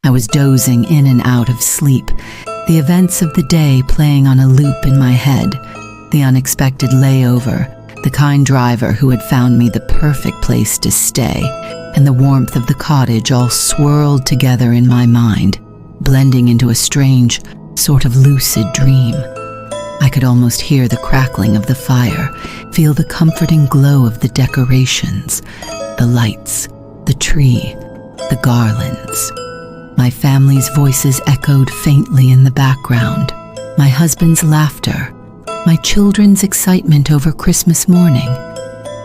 I was dozing in and out of sleep, the events of the day playing on a loop in my head, the unexpected layover, the kind driver who had found me the perfect place to stay, and the warmth of the cottage all swirled together in my mind, blending into a strange, sort of lucid dream. I could almost hear the crackling of the fire, feel the comforting glow of the decorations, the lights, the tree, the garlands. My family's voices echoed faintly in the background, my husband's laughter, my children's excitement over Christmas morning.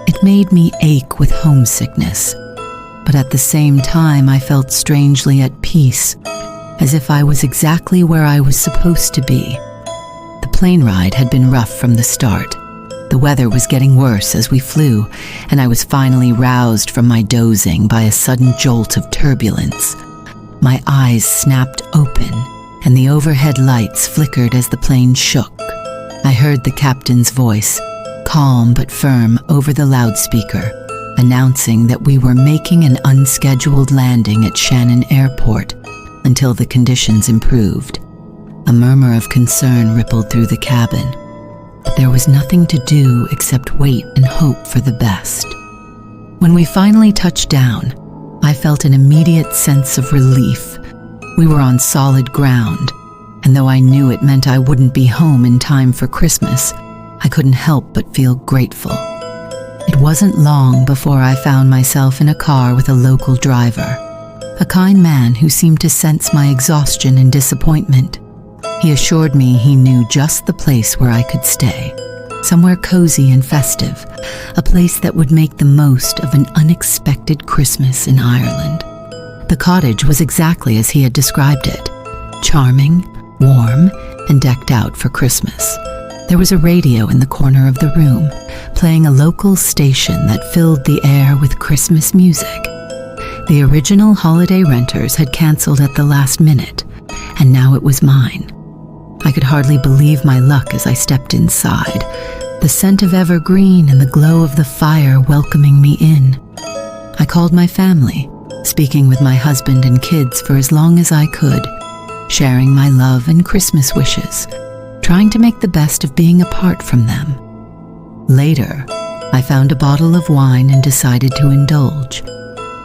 It made me ache with homesickness, but at the same time I felt strangely at peace, as if I was exactly where I was supposed to be. The plane ride had been rough from the start. The weather was getting worse as we flew, and I was finally roused from my dozing by a sudden jolt of turbulence. My eyes snapped open, and the overhead lights flickered as the plane shook. I heard the captain's voice, calm but firm over the loudspeaker, announcing that we were making an unscheduled landing at Shannon Airport until the conditions improved. A murmur of concern rippled through the cabin, but there was nothing to do except wait and hope for the best. When we finally touched down, I felt an immediate sense of relief. We were on solid ground, and though I knew it meant I wouldn't be home in time for Christmas, I couldn't help but feel grateful. It wasn't long before I found myself in a car with a local driver, a kind man who seemed to sense my exhaustion and disappointment. He assured me he knew just the place where I could stay, somewhere cozy and festive, a place that would make the most of an unexpected Christmas in Ireland. The cottage was exactly as he had described it, charming, warm, and decked out for Christmas. There was a radio in the corner of the room, playing a local station that filled the air with Christmas music. The original holiday renters had canceled at the last minute, and now it was mine. I could hardly believe my luck as I stepped inside, the scent of evergreen and the glow of the fire welcoming me in. I called my family, speaking with my husband and kids for as long as I could, sharing my love and Christmas wishes, trying to make the best of being apart from them. Later, I found a bottle of wine and decided to indulge.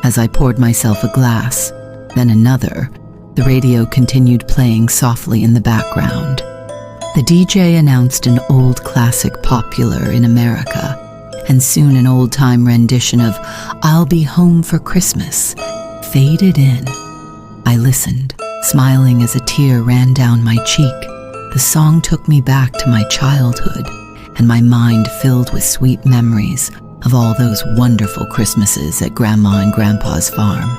As I poured myself a glass, then another, the radio continued playing softly in the background. The DJ announced an old classic popular in America, and soon an old-time rendition of "I'll Be Home for Christmas" faded in. I listened, smiling as a tear ran down my cheek. The song took me back to my childhood, and my mind filled with sweet memories of all those wonderful Christmases at Grandma and Grandpa's farm.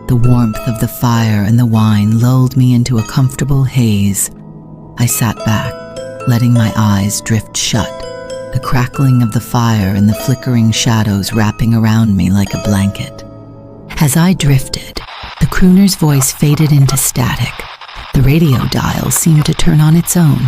The warmth of the fire and the wine lulled me into a comfortable haze. I sat back, letting my eyes drift shut, the crackling of the fire and the flickering shadows wrapping around me like a blanket. As I drifted, the crooner's voice faded into static. The radio dial seemed to turn on its own,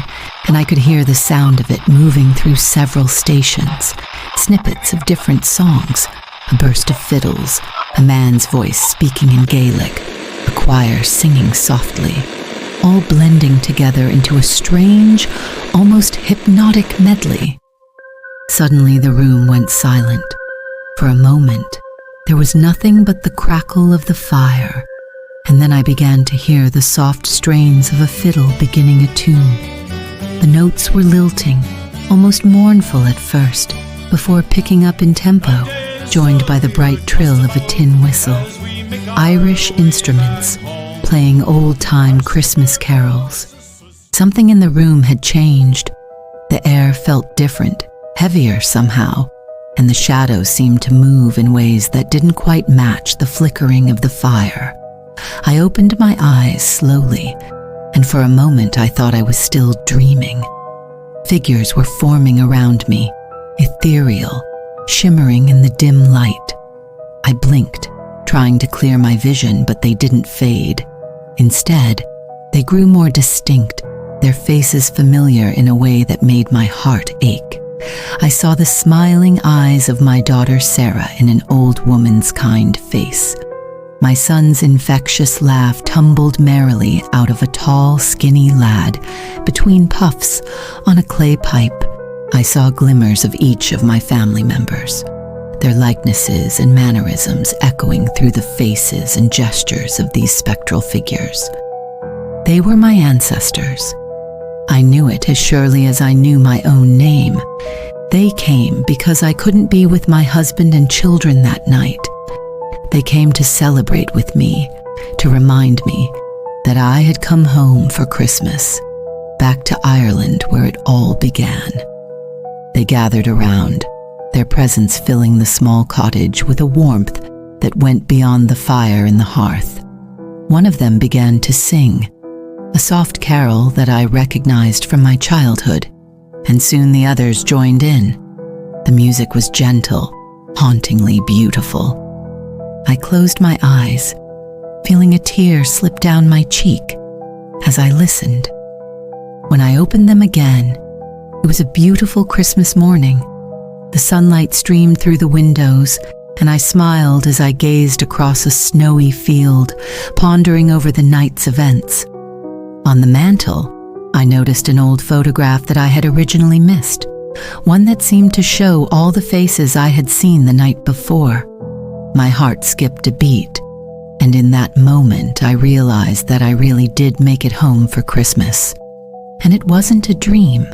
and I could hear the sound of it moving through several stations, snippets of different songs, a burst of fiddles, a man's voice speaking in Gaelic, a choir singing softly, all blending together into a strange, almost hypnotic medley. Suddenly the room went silent. For a moment, there was nothing but the crackle of the fire, and then I began to hear the soft strains of a fiddle beginning a tune. The notes were lilting, almost mournful at first, before picking up in tempo, joined by the bright trill of a tin whistle. Irish instruments, playing old-time Christmas carols. Something in the room had changed. The air felt different, heavier somehow, and the shadows seemed to move in ways that didn't quite match the flickering of the fire. I opened my eyes slowly, and for a moment I thought I was still dreaming. Figures were forming around me, ethereal, shimmering in the dim light. I blinked, trying to clear my vision, but they didn't fade. Instead, they grew more distinct, their faces familiar in a way that made my heart ache. I saw the smiling eyes of my daughter Sarah in an old woman's kind face. My son's infectious laugh tumbled merrily out of a tall, skinny lad. Between puffs on a clay pipe, I saw glimmers of each of my family members, their likenesses and mannerisms echoing through the faces and gestures of these spectral figures. They were my ancestors. I knew it as surely as I knew my own name. They came because I couldn't be with my husband and children that night. They came to celebrate with me, to remind me that I had come home for Christmas, back to Ireland where it all began. They gathered around, their presence filling the small cottage with a warmth that went beyond the fire in the hearth. One of them began to sing, a soft carol that I recognized from my childhood, and soon the others joined in. The music was gentle, hauntingly beautiful. I closed my eyes, feeling a tear slip down my cheek as I listened. When I opened them again, it was a beautiful Christmas morning. The sunlight streamed through the windows, and I smiled as I gazed across a snowy field, pondering over the night's events. On the mantel, I noticed an old photograph that I had originally missed, one that seemed to show all the faces I had seen the night before. My heart skipped a beat, and in that moment I realized that I really did make it home for Christmas. And it wasn't a dream.